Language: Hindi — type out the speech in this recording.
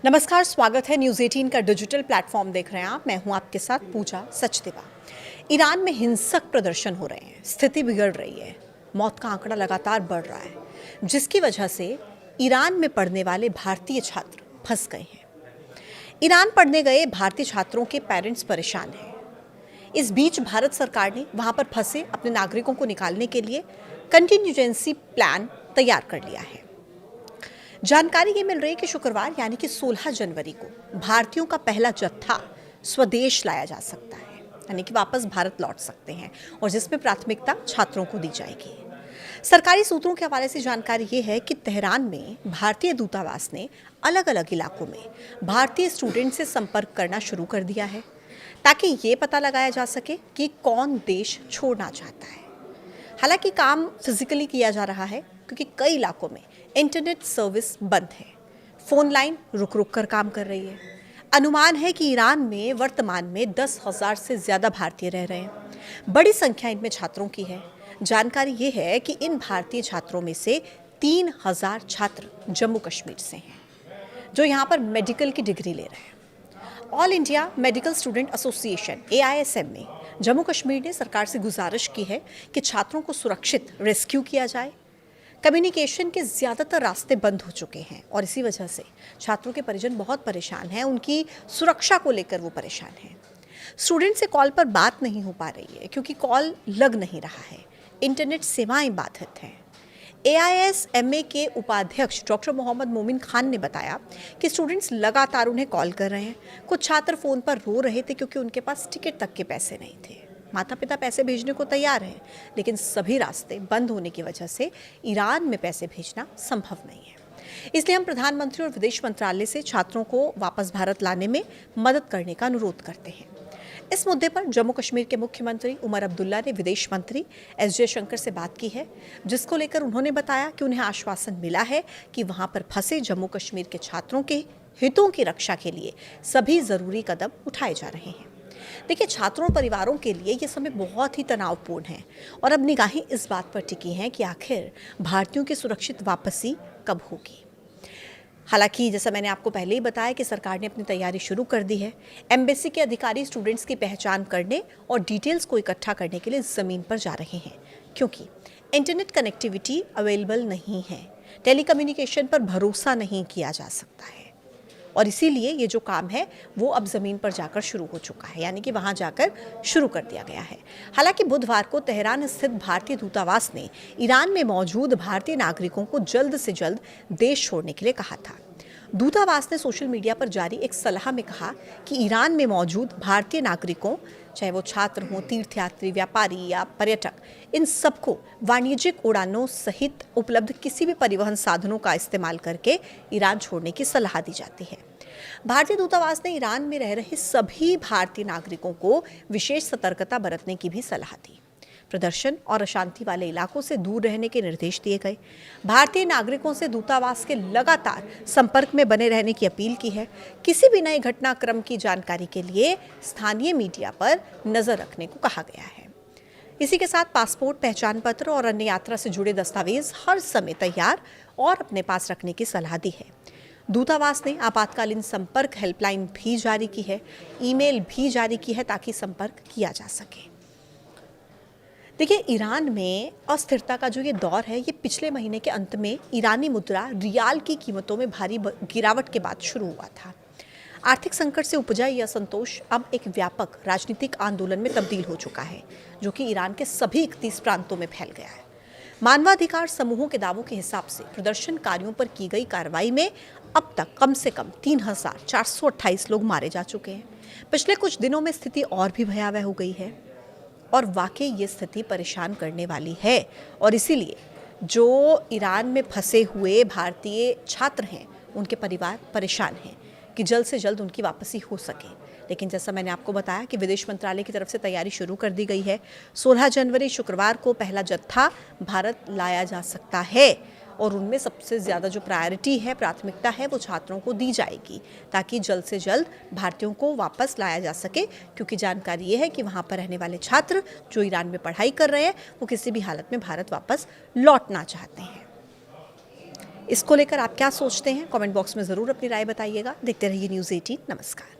नमस्कार, स्वागत है न्यूज़ 18 का डिजिटल प्लेटफॉर्म देख रहे हैं आप। मैं हूं आपके साथ पूजा सचदेवा। ईरान में हिंसक प्रदर्शन हो रहे हैं, स्थिति बिगड़ रही है, मौत का आंकड़ा लगातार बढ़ रहा है, जिसकी वजह से ईरान में पढ़ने वाले भारतीय छात्र फंस गए हैं। ईरान पढ़ने गए भारतीय छात्रों के पेरेंट्स परेशान हैं। इस बीच भारत सरकार ने वहां पर फंसे अपने नागरिकों को निकालने के लिए कंटिन्यूजेंसी प्लान तैयार कर लिया है। जानकारी ये मिल रही है कि शुक्रवार यानी कि 16 जनवरी को भारतीयों का पहला जत्था स्वदेश लाया जा सकता है, यानी कि वापस भारत लौट सकते हैं, और जिसमें प्राथमिकता छात्रों को दी जाएगी। सरकारी सूत्रों के हवाले से जानकारी ये है कि तेहरान में भारतीय दूतावास ने अलग अलग इलाकों में भारतीय स्टूडेंट से संपर्क करना शुरू कर दिया है, ताकि ये पता लगाया जा सके कि कौन देश छोड़ना चाहता है। हालांकि काम फिजिकली किया जा रहा है, क्योंकि कई इलाकों में इंटरनेट सर्विस बंद है, फोन लाइन रुक रुक कर काम कर रही है। अनुमान है कि ईरान में वर्तमान में 10,000 से ज़्यादा भारतीय रह रहे हैं। बड़ी संख्या इनमें छात्रों की है। जानकारी ये है कि इन भारतीय छात्रों में से 3,000 छात्र जम्मू कश्मीर से हैं, जो यहाँ पर मेडिकल की डिग्री ले रहे हैं। All India medical student association AISM में जम्मू कश्मीर ने सरकार से गुजारिश की है कि छात्रों को सुरक्षित रेस्क्यू किया जाए। कम्युनिकेशन के ज़्यादातर रास्ते बंद हो चुके हैं और इसी वजह से छात्रों के परिजन बहुत परेशान हैं, उनकी सुरक्षा को लेकर वो परेशान हैं। स्टूडेंट से कॉल पर बात नहीं हो पा रही है, क्योंकि कॉल लग नहीं रहा है, इंटरनेट सेवाएं बाधित हैं। AISMA के उपाध्यक्ष डॉक्टर मोहम्मद मोमिन खान ने बताया कि स्टूडेंट्स लगातार उन्हें कॉल कर रहे हैं। कुछ छात्र फ़ोन पर रो रहे थे क्योंकि उनके पास टिकट तक के पैसे नहीं थे। माता पिता पैसे भेजने को तैयार हैं, लेकिन सभी रास्ते बंद होने की वजह से ईरान में पैसे भेजना संभव नहीं है। इसलिए हम प्रधानमंत्री और विदेश मंत्रालय से छात्रों को वापस भारत लाने में मदद करने का अनुरोध करते हैं। इस मुद्दे पर जम्मू कश्मीर के मुख्यमंत्री उमर अब्दुल्ला ने विदेश मंत्री S जयशंकर से बात की है, जिसको लेकर उन्होंने बताया कि उन्हें आश्वासन मिला है कि वहां पर फंसे जम्मू कश्मीर के छात्रों के हितों की रक्षा के लिए सभी जरूरी कदम उठाए जा रहे हैं। देखिए, छात्रों परिवारों के लिए ये समय बहुत ही तनावपूर्ण है और अब निगाहें इस बात पर टिकी हैं कि आखिर भारतीयों की सुरक्षित वापसी कब होगी। हालांकि जैसा मैंने आपको पहले ही बताया कि सरकार ने अपनी तैयारी शुरू कर दी है। एम्बेसी के अधिकारी स्टूडेंट्स की पहचान करने और डिटेल्स को इकट्ठा करने के लिए ज़मीन पर जा रहे हैं, क्योंकि इंटरनेट कनेक्टिविटी अवेलेबल नहीं है, टेलीकम्युनिकेशन पर भरोसा नहीं किया जा सकता है, और इसीलिए ये जो काम है वो अब ज़मीन पर जाकर शुरू हो चुका है, यानी कि वहाँ जाकर शुरू कर दिया गया है। हालांकि बुधवार को तेहरान स्थित भारतीय दूतावास ने ईरान में मौजूद भारतीय नागरिकों को जल्द से जल्द देश छोड़ने के लिए कहा था। दूतावास ने सोशल मीडिया पर जारी एक सलाह में कहा कि ईरान में मौजूद भारतीय नागरिकों, चाहे वो छात्र हों, तीर्थयात्री, व्यापारी या पर्यटक, इन सबको वाणिज्यिक उड़ानों सहित उपलब्ध किसी भी परिवहन साधनों का इस्तेमाल करके ईरान छोड़ने की सलाह दी जाती है। भारतीय दूतावास ने ईरान में रह रहे सभी भारतीय नागरिकों को विशेष सतर्कता बरतने की भी सलाह दी। प्रदर्शन और अशांति वाले इलाकों से दूर रहने के निर्देश दिए गए। भारतीय नागरिकों से दूतावास के लगातार संपर्क में बने रहने की अपील की है। किसी भी नए घटनाक्रम की जानकारी के लिए स्थानीय मीडिया पर नजर रखने को कहा गया है। इसी के साथ पासपोर्ट, पहचान पत्र और अन्य यात्रा से जुड़े दस्तावेज हर समय तैयार और अपने पास रखने की सलाह दी है। दूतावास ने आपातकालीन संपर्क हेल्पलाइन भी जारी की है, ईमेल भी जारी की है, ताकि संपर्क किया जा सके। देखिए, ईरान में अस्थिरता का जो ये दौर है, ये पिछले महीने के अंत में ईरानी मुद्रा रियाल की कीमतों में भारी गिरावट के बाद शुरू हुआ था। आर्थिक संकट से उपजा यह असंतोष अब एक व्यापक राजनीतिक आंदोलन में तब्दील हो चुका है, जो कि ईरान के सभी 31 प्रांतों में फैल गया है। मानवाधिकार समूहों के दावों के हिसाब से प्रदर्शनकारियों पर की गई कार्रवाई में अब तक कम से कम 3,428 लोग मारे जा चुके हैं। पिछले कुछ दिनों में स्थिति और भी भयावह हो गई है, और वाकई ये स्थिति परेशान करने वाली है, और इसीलिए जो ईरान में फंसे हुए भारतीय छात्र हैं, उनके परिवार परेशान हैं कि जल्द से जल्द उनकी वापसी हो सके। लेकिन जैसा मैंने आपको बताया कि विदेश मंत्रालय की तरफ से तैयारी शुरू कर दी गई है। 16 जनवरी शुक्रवार को पहला जत्था भारत लाया जा सकता है, और उनमें सबसे ज़्यादा जो प्रायोरिटी है, प्राथमिकता है, वो छात्रों को दी जाएगी, ताकि जल्द से जल्द भारतीयों को वापस लाया जा सके। क्योंकि जानकारी ये है कि वहाँ पर रहने वाले छात्र जो ईरान में पढ़ाई कर रहे हैं, वो किसी भी हालत में भारत वापस लौटना चाहते हैं। इसको लेकर आप क्या सोचते हैं? कमेंट बॉक्स में ज़रूर अपनी राय बताइएगा। देखते रहिए न्यूज़ 18। नमस्कार।